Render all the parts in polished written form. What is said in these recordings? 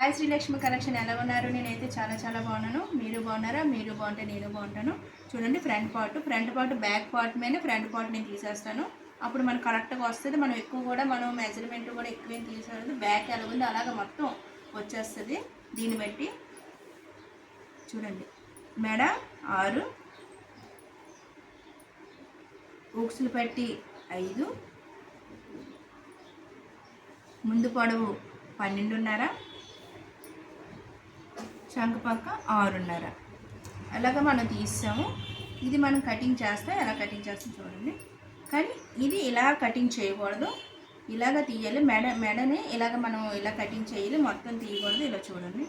Hi Srilakshmi collection ఎలా ఉన్నారు? నేనైతే చాలా బాగున్నాను. మీరు బాగున్నారా? మీరు బాగుంటే నేను బాగుంటాను. చూడండి ఫ్రంట్ పార్ట్ బ్యాక్ పార్ట్ మీద ఫ్రంట్ పార్ట్ నేను తీసేస్తాను. అప్పుడు మనకు కరెక్ట్గా వస్తుంది. మనం ఎక్కువ కూడా మెజర్మెంట్ కూడా ఎక్కువేం తీసేది. బ్యాక్ ఎలా ఉంది అలాగే మొత్తం వచ్చేస్తుంది. దీన్ని బట్టి చూడండి, మెడ 6, ఊక్సులు పెట్టి 5, ముందు పొడవు 12.5, చంక పక్క 6.5 అలాగా మనం తీసాము. ఇది మనం కటింగ్ చేస్తే ఎలా కటింగ్ చేస్తాం చూడండి. కానీ ఇది ఇలా కటింగ్ చేయకూడదు, ఇలాగ తీయాలి. మెడని ఇలాగ మనం ఇలా కటింగ్ చేయాలి, మొత్తం తీయకూడదు. ఇలా చూడండి.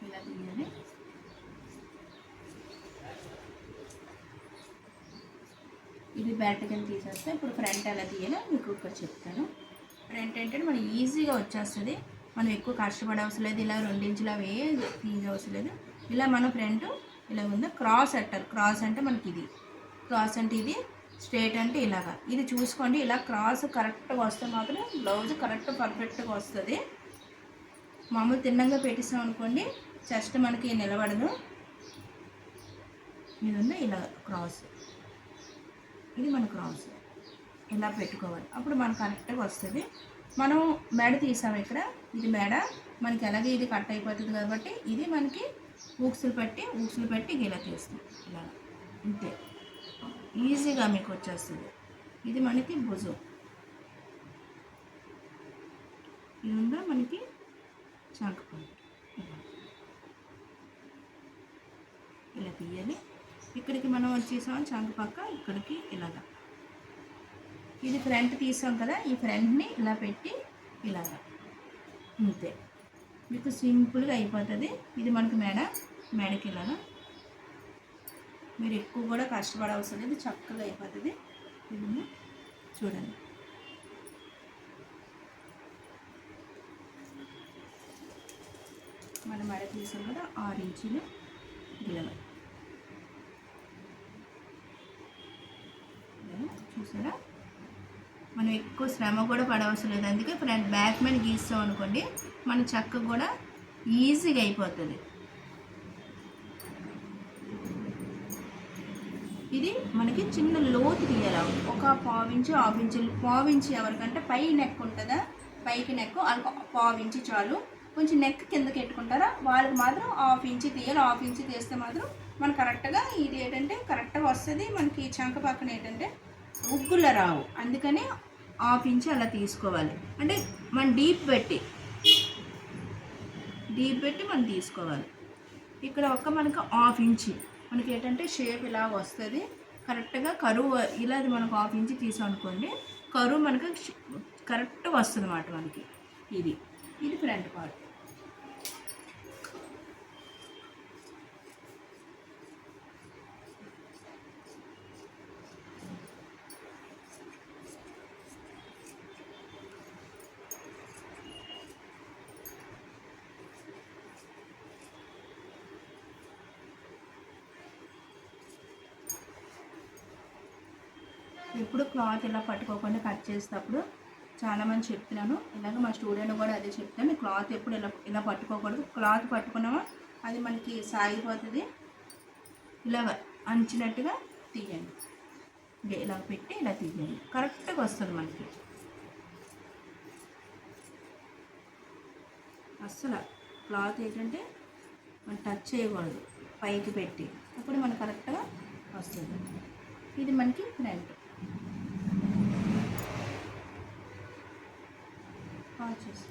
ఇలా తీయాలి. ఇది బ్యాక్ కింద తీసేస్తే ఇప్పుడు ఫ్రంట్ ఎలా తీయాలో మీకు ఇక్కడ చెప్తాను. ఫ్రంట్ ఏంటంటే మనం ఈజీగా వచ్చేస్తుంది. మనం ఎక్కువ కష్టపడే అవసరం లేదు. ఇలా 2 ఇంచులు అవి తీయవసరం లేదు. ఇలా మన ఫ్రంట్ ఇలా ఉందో క్రాస్ అంటారు. క్రాస్ అంటే మనకి ఇది క్రాస్, అంటే ఇది స్ట్రేట్ అంటే ఇలాగా. ఇది చూసుకోండి, ఇలా క్రాస్ కరెక్ట్గా వస్తే మాత్రం బ్లౌజ్ కరెక్ట్ పర్ఫెక్ట్గా వస్తుంది. మామూలు తిన్నంగా పెట్టిస్తాం అనుకోండి, చెస్ట్ మనకి నిలబడదు. ఇది ఉంది ఇలా క్రాస్, ఇది మన క్రాస్ ఇలా పెట్టుకోవాలి. అప్పుడు మనకు కరెక్ట్గా వస్తుంది. మనం మెడ తీసాము ఇక్కడ, ఇది మెడ మనకి ఎలాగే ఇది కట్ అయిపోతుంది కాబట్టి ఇది మనకి ఊక్సులు పెట్టి ఇలా తీస్తాం. ఇలా అంతే ఈజీగా మీకు వచ్చేస్తుంది. ఇది మనకి భుజం, ఇది ఉందా మనకి చంక ఇలా తీయాలి. ఇక్కడికి మనం వచ్చేసాం చంక పక్క, ఇక్కడికి ఇలాగా. ఇది ఫ్రంట్ తీసాం కదా, ఈ ఫ్రంట్ని ఇలా పెట్టి ఇలాగా అంతే మీకు సింపుల్గా అయిపోతుంది. ఇది మనకి మెడకి ఇలాగా. మీరు ఎక్కువ కూడా కష్టపడవలసిన లేదు, చక్కగా అయిపోతుంది. ఇది చూడండి. మన మెడ తీసాం కదా 6 ఇంచులు ఇలాగా. చూసారా, మనం ఎక్కువ శ్రమ కూడా పడవలసిన లేదు. అందుకే ఫ్రంట్ బ్యాక్ మీద గీస్తాం అనుకోండి, మన చక్క కూడా ఈజీగా అయిపోతుంది. ఇది మనకి చిన్న లోతు తీయాలి. ఒక 1/2 ఇంచు 1/2 ఇంచు ఎవరికంటే పై నెక్ ఉంటుందా, పైకి నెక్ వాళ్ళకి 1/2 ఇంచు చాలు. కొంచెం నెక్ కిందకి పెట్టుకుంటారా వాళ్ళకి మాత్రం 1/2 ఇంచు తీయాలి. 1/2 ఇంచు తీస్తే మాత్రం మనకు కరెక్ట్గా ఇది ఏంటంటే కరెక్ట్గా వస్తుంది. మనకి చంక పక్కన ఏంటంటే ఉగ్గుల రావు, అందుకని 1/2 ఇంచు అలా తీసుకోవాలి. అంటే మనం డీప్ పెట్టి మనం తీసుకోవాలి. ఇక్కడ మనకు 1/2 ఇంచు మనకి ఏంటంటే షేప్ ఇలా వస్తుంది. కరెక్ట్గా కరువు ఇలా మనకు 1/2 ఇంచు తీసామనుకోండి, కరువు మనకు కరెక్ట్గా వస్తుంది అన్నమాట మనకి. ఇది ఫ్రంట్ పార్ట్. ఎప్పుడు క్లాత్ ఇలా పట్టుకోకుండా కట్ చేసేటప్పుడు చాలామంది చెప్తున్నాను, ఇలాగ మా స్టూడెంట్ కూడా అదే చెప్తాను. క్లాత్ ఎప్పుడు ఇలా పట్టుకోకూడదు. క్లాత్ పట్టుకున్నామా అది మనకి సాగిపోతుంది. ఇలాగ అంచినట్టుగా తీయండి, ఇలా పెట్టి ఇలా తీయండి, కరెక్ట్గా వస్తుంది మనకి. అస్సలు క్లాత్ ఏంటంటే మనం టచ్ చేయకూడదు, పైకి పెట్టి, అప్పుడు మనకు కరెక్ట్గా వస్తుంది. ఇది మనకి ఫ్రంట్. వచ్చేసి